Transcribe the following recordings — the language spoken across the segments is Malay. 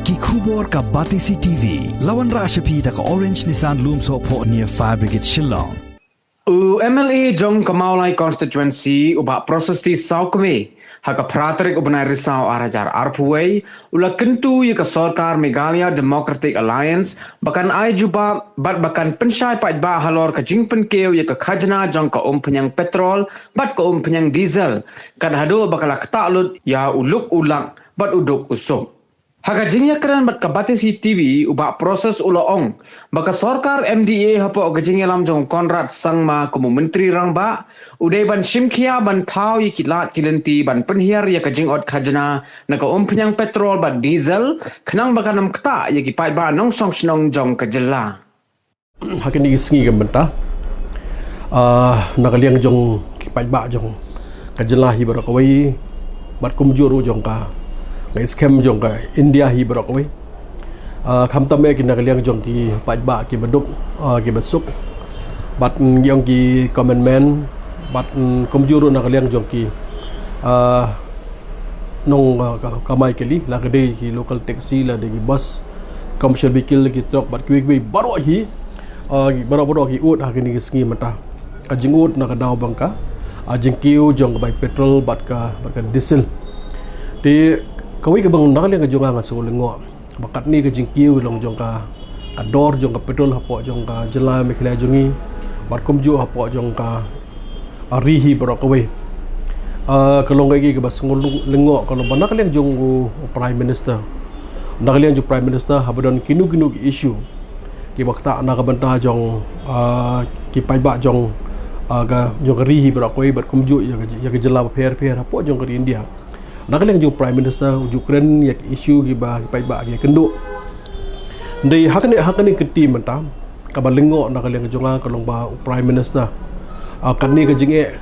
Ki khubor ka Batisi TV. Lawan ra ashapi ta ka Orange Nissan Lumso po near Fire Brigade Shillong. MLA Jong Kamaulai constituency ubak proses di Saukme haka praterik ubanai risau arajar arpuway ula kentu ya ka Sarkar Meghalaya Democratic Alliance bahkan ai juba bahkan pensyai pait ba halor ka jingpen keu ya ka khajna jong ka penyang petrol bat ka penyang diesel kad hado bakal ketalut ya uluk ulang bat uduk usuk. Haka jingya keren bat ka Batisi TV ubak proses ulaong baka Sarkar MDA hapo gajingya lam jong Konrad Sangma kumu menteri rangba udai ban shimkia ban tau yi kilat kilenti ban penhiar ya kajing ot khajna na ka penyang petrol bat diesel kenang baka nam keta ya ki pai ba nong song snong jong kajela. Haka ni singi gambenta nakaliang jong ki pai ba jong kajela hi barakawai bat kumjuru jong ka scam jong ka India hi barok we kham tam ek nakaliang jong ki paj ba ki baduk ki basuk bat yong ki common man bat komjuru nakaliang jong ki nong kamai keli la gede ki local taxi la de ki bus commercial vehicle ki truck bat ki we baro hi baro ki ut ha ki sngi mata ka jingut na ka daw bangka jingkiu jong ka petrol bat ka diesel di kawi ka bang nakaliang ka jonga nga sulingo bakat ni ka jingkiu long jong ka dor jong ka petrol hapo jong ka jela mekhla jongi bar komju hapo jong ka rihi barokawe kalong gi ka bas lingo kalong nakaliang jong prime minister nakaliang jong prime minister habadon kinu issue ki bakta na ka banta jong ki pai ba jong ga jong rihi barokawe bar komju ya ka jela pher hapo jong ka India nakaliang jong prime minister Ukraine yak issue gi ba pai ba gi kendu ndai hakani keti menta ka balingo nakaliang jonga kalong ba prime minister kanni ka jinge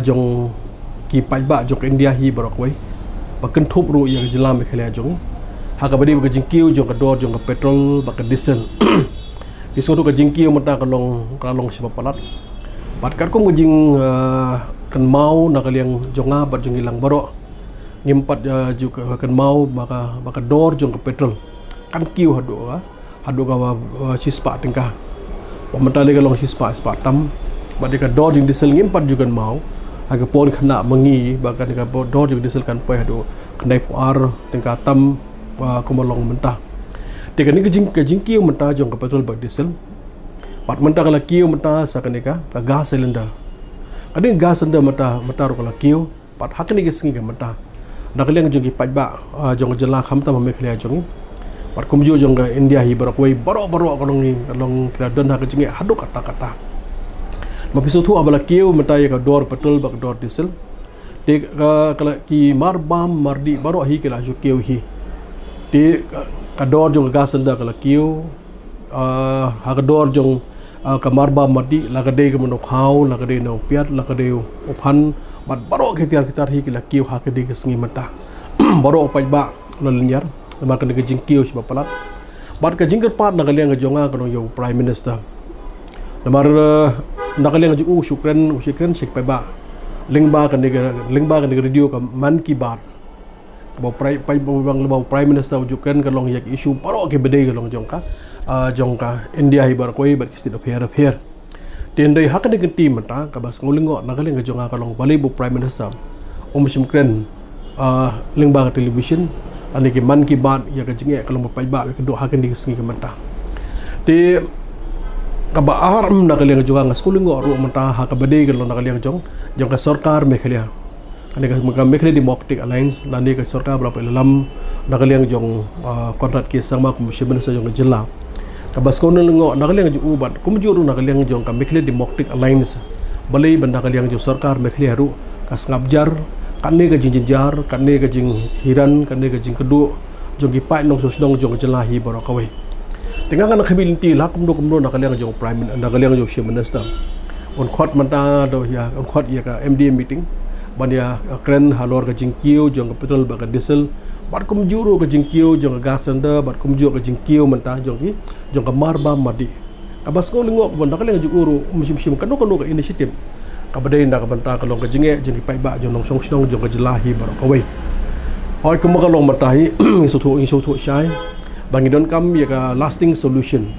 jong ki pai ba jong India hi barokwai ba kan thup ru yak jilam khale jong haka badi ba jingkiu jong ka dor jong ka petrol ba ka diesel kiso ka jingkiu menta kalong sipa palat bat kar ko jing kan mau nakaliang jonga ba jong ilang baro ngimpat juga akan mau maka dor jong ke petrol kan kiu hado ka sispa tingkah pementali kalong sispa tam badika dor jing diesel ngimpat juga mau aga pon khana mengi bahkan ka dor jing diesel kan pai hado kendai puar tingkah tam kumalong mentah tekan ni kejing kiu mentah jong ke petrol bak diesel pat mentah kala kiu mentah sakanika ka gas cylinder kadang gas cylinder mentah ro kala kiu pat hakni ke singi mentah nakaliang jong ki pai ba jong jela kham tam me khlia jong par kumju jong ga India hi barokwai baro kalong kira don ha kejing hadu kata mapisu thu abala kiu metai ka dor petrol bak dor diesel te kala ki marbam mardi baro hi kila ju kiu hi te ka dor jong gas senda kala kiu ha ka dor jong ka marbam mardi la ka de ka monok hau la ka de no piat la ka de ophan bat baro khitar hi kila kiu ha ke de sngi mata baro pai ba lolinyar mar kan ke jingkiu siba palat bat ka jingker pat nakaliang jonga kan yo prime minister namar nakaliang ju shukran sik pai ba lingba kan de radio ka man ki baat bo prime minister jukan kan long yak issue baro ke bede kan jong ka India hi bar koi bar kisti do pher tendai hakane genti mata ka bas ngulingo nagaling jonga kalong bali bu prime minister Shimkren lingba ka television ani ki man ki baat ya ka jinge kalong pai ba ke do hakane singi ka mata te ka ba arm nagaling jonga ngulingo ru mata ha ka bade kalong nagaling jong ka Sarkar Meghalaya ani ka Meghalaya Democratic Alliance lani ka Sarkar berapa lam nagaling jong Konrad ki sama ku Shimkren jong jela kabas ko nalungo nakaliang ju ubat kumjuru nakaliang jong ka Meghalaya Democratic Alliance balai banda kaliang ju Sarkar Meghalaya ru kas ngabjar kanne ka jinjar kanne ka jing hiran kanne ka jing kedu jong ki pai nong sosdong jong jelahi barokawe tengah kan khabilinti lakum do kumdo nakaliang jong prime nakaliang jong chief minister on khot manta do ya on khot ya ka MDA meeting bandia kren halor ka jing kiu jong ka petrol ba ka diesel bat kumjuru ka jingkiu jong ka gas senda bat kumjuru ka jingkiu menta jong ka marba madi kabas ko lingo ko nakaliang juguru musim kanu ka initiative ka badai nda ka banta kalong ka jinge jing pai ba jong song jong ka jelahi barokawe Oi kumakalong matahi isu syai bangi don kam ya ka lasting solution.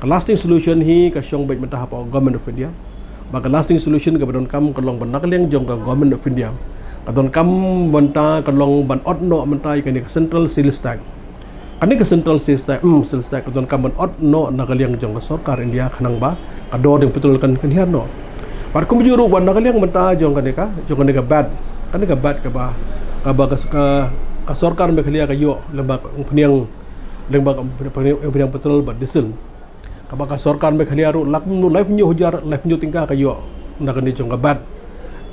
Ka lasting solution hi ka syong baik matah pa government of India. Baka lasting solution ka don kam kalong banakaliang jong ka government of India. Ka don kam banta kalong ban otno mantai ka ni central sales tax. Kani ka central sales tax ka don kam ban otno nakaliang jong ka sarkar India khanang ba ka dor ding betul kan hiano. Par kum juru ban nakaliang manta jong ka bad. Kani ka bad ka ba ka sarkar me khalia ka yo lembak peniang petrol ba diesel ka ba ka sarkar me khalia ru lak nu life nyu hujar life nyu tingka ka yo nak ni jong ka bad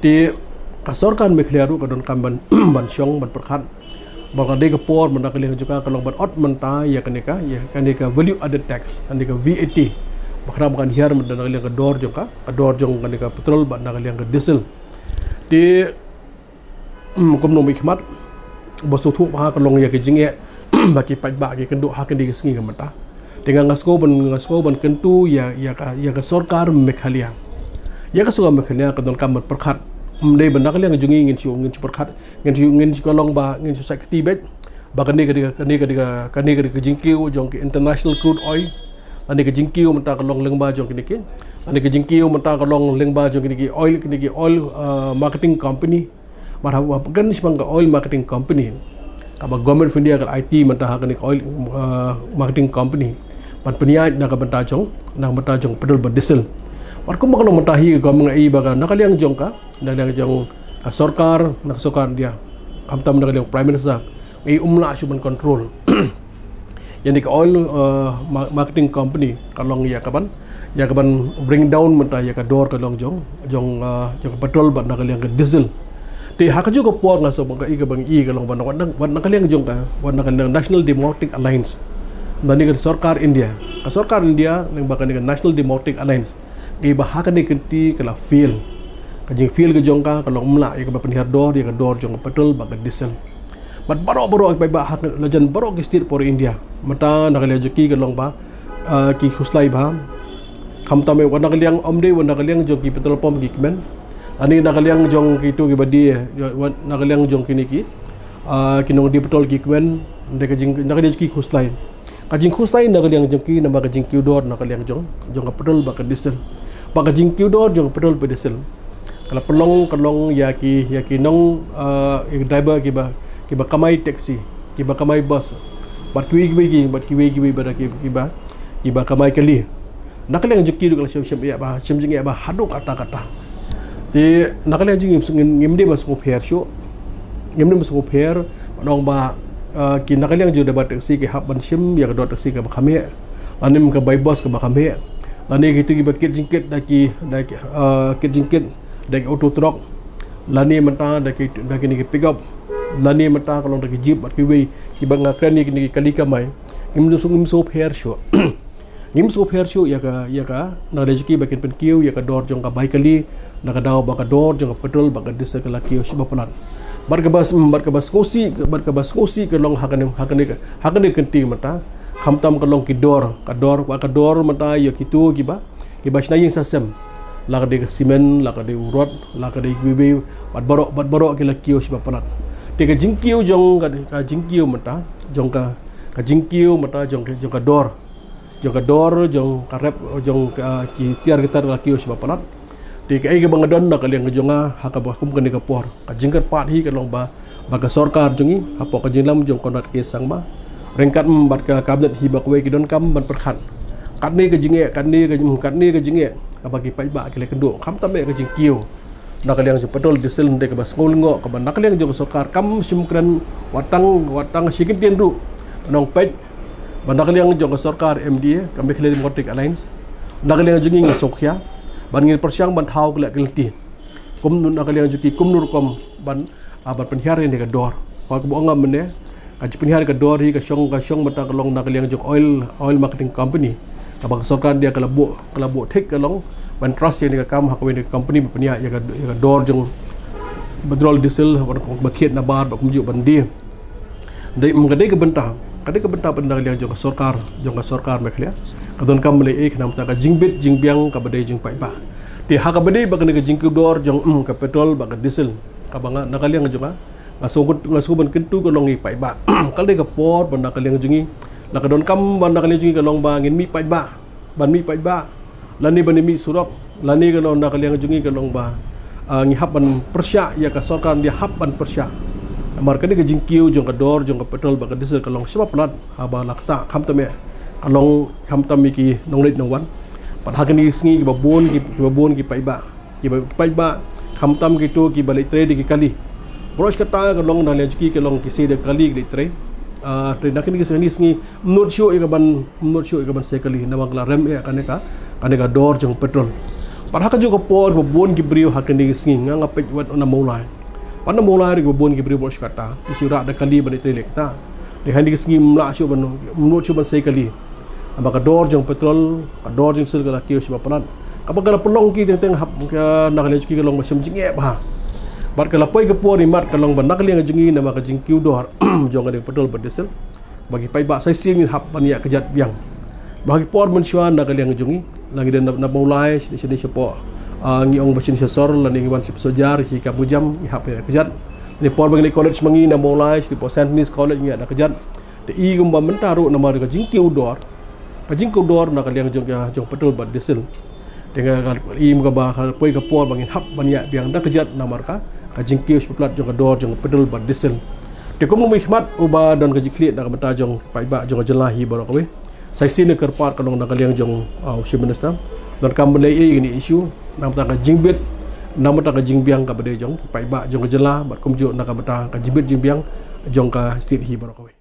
ti ka sarkar me khalia ru ka don kam ban ban syong ban perkhat ba ka de ka por man nak li juga ka long ban ot menta ya kani ka value added tax kani ka VAT bakra bukan hiar man nak li ka dor jong kani ka petrol ba nak li ka diesel ti kum no mikmat bosu thu ha ka long ya ke jinge baki paj ba ke kendu ha ke di sengi ka mata dengan ngasko ban kentu ya ka sarkar mekhalia ya ka suka mekhalia ka don kam perkhat mde ban nak liang jungi ngin chu perkhat ngin chu long ba ngin chu sakti bet ba kani ka jingkiu jong ke international crude oil ani ka jingkiu mata ka long leng ba jong kini ke ani ka jingkiu mata ka long leng ba jong kini ke oil marketing company marah kan sebang oil marketing company kaba government of India ka IT mata ha kan oil marketing company pan peniai na ka mata jong petrol ba diesel par ko makalo mata hi government ai ba nakaliang jong ka nakaliang jong ka sarkar dia kamtam nakaliang prime minister ai umla suban control yang di oil marketing company kalong ya kaban bring down mata ya ka dor kalong jong petrol ba nakaliang ka diesel ti haka juga puang ngaso bang ka bang kalong ban wan nakaliang jong ka wan nakaliang National Democratic Alliance nani ka sarkar India ning ba ka National Democratic Alliance ba haka ni kenti kala feel ka jong ka kalong mla ya ka penhar dor jong petrol ba ka diesel bat baro ba hak lajan baro ki state for India mata nakaliang joki kalong ba ki khuslai ba khamta me wan nakaliang wan nakaliang jong ki petrol pump ki men ani nakaliang jong kitu ki badi nakaliang jong kini ki kinong di petrol ki kwen ndeka jing nakaliang ki khuslai ka jing khuslai nakaliang jong ki namba ka jing ki dor nakaliang jong ka petrol ba ka diesel ba ka jing ki dor jong petrol ba diesel kala pelong ya ki nong driver ki ba kamai taxi ki ba kamai bus bat ki ba kamai kali nakaliang jong ki do kala syam jing ya ba haduk kata ti nakaliang jing ngimde masuk pair nong ba ki nakaliang jong dapat taxi ki hab ban sim ya ka dot taxi ka ba khame anim ka by bus ka ba khame lani gitu ki ba kit jingkit daki kit jingkit daki auto truck lani mata daki ni pick up lani mata kalong daki jeep bat ki we ki ba ngakran ni kali kamai ngim so pair show ya ka na rezeki bakin pen kiu ya ka dor jong ka bai kali na ka daw ba ka dor jong ka petrol ba ka diesel ka kiu siba pelan bar ka bas kosi ka long hakane kenti mata khamtam ka long ki dor mata ya kitu ki ba snaying sasem la ka de simen la ka de urot la ka de bibi bat baro ki la kiu siba pelan te ka jingkiu jong ka jingkiu mata jong ka jingkiu mata jong ka dor jong karep jong ki tiar gitar la kiu siba pelan di kai ke bangadon nak kaliang jonga haka ba kum kan ka por ka jingkar pat hi ka long ba ka sarkar jongi apo ka jinglam jong konat ke sang ba rengkat bat ka kabinet hi ba kwe ki don kam ban perkhat kat ni ka jinge ka bagi pai ba ke le kendu kham tame ka jing kiu nak kaliang jong petrol diesel ndek ka ba skol ngo ka ban nak kaliang jong sarkar kam simkran watang sikin tiendu nong pej ban nak kaliang jong sarkar MDA kami khile Democratic Alliance nak kaliang jongi ngasokya ban ngin persiang ban thau kelak kelti kum nun akaliang juki kum nur kom ban penhiar ni ka dor wa ko ngam ne ka penhiar ka dor hi ka syong mata kalong nakaliang juk oil marketing company ka bang sarkar dia kalabo thik kalong ban trust ni ka kam hakwe ni company penhiar ya ka dor jong petrol diesel ba khiet na bar ba kum ju ban dia dei mengade ka bentah pandang liang jong sarkar meklia kadon kam le ek nam ta ka jingbit jingbiang ka badai jing pai ba ti ha ka badai ba ka jingku dor jong ka petrol ba ka diesel ka banga nakaliang jong ngaso ban kentu ko long i pai ba kal de ka por banda kaliang jungi la ka don kam banda kaliang jungi ka long ba ngin mi pai ba ban mi pai ba lani ban mi surok lani ka long da kaliang jungi ka long ba ngi habban persya ya ka sorkan dia habban persya mar ka de ka jingkiu jong ka dor jong ka petrol ba ka diesel ka long siapa plat haba lakta kham tame kalong kham tam ki nong rit nong wan pat hakani sngi ki babon ki pai ba kham tam ki tu ki balik tre ki kali Bros kata kalong na lejuki kalong kisi de kali di tre tre nak ni sngi menurut show ka ban sekali na magla rem kaneka dor jong petrol par haka jo ko por babon ki brio hakani sngi nga pek wat na mulai pana mulai ki babon ki brio bros kata isura da kali balik tre lekta de handi sngi mla show ban menurut show ban sekali abaka dor jong petrol ka dor jong sil kala kiyo siba palan kapag pelong ki teng hap ka nak lejuki kalong masam jinge ba bar kala poi ke por imat kalong ban nak liang jengi nama ka jingkiu dor jong ka petrol berdesel bagi pai ba sai sing hap pania kejat biang bagi por men shuan nak liang jengi lagi dan na mulai sini sepo ngi ong basin sesor lan ngi wan sip sojar si ka bujam hap kejat ni por bagi college mangi na mulai si po St. Nis college ngi ada kejat de i gum ba mentaru nama ka jingkiu dor nak liang jong petrol berdesel dengan i mga ba poi ka por bangin hap pania biang da kejat namar ka jingkius peplat jong dor jong pedal bad diesel de ko mo hikmat uba don ka jikli da mata jong pai ba jong jelahi baro ko sai sin ker par kalong da kaliang jong chief minister don kam le ini issue nam ta ka jingbet nam ta ka jingbiang ka bade jong pai ba jong jela bat kom jo na ka mata ka jimbet jingbiang jong ka state hi baro ko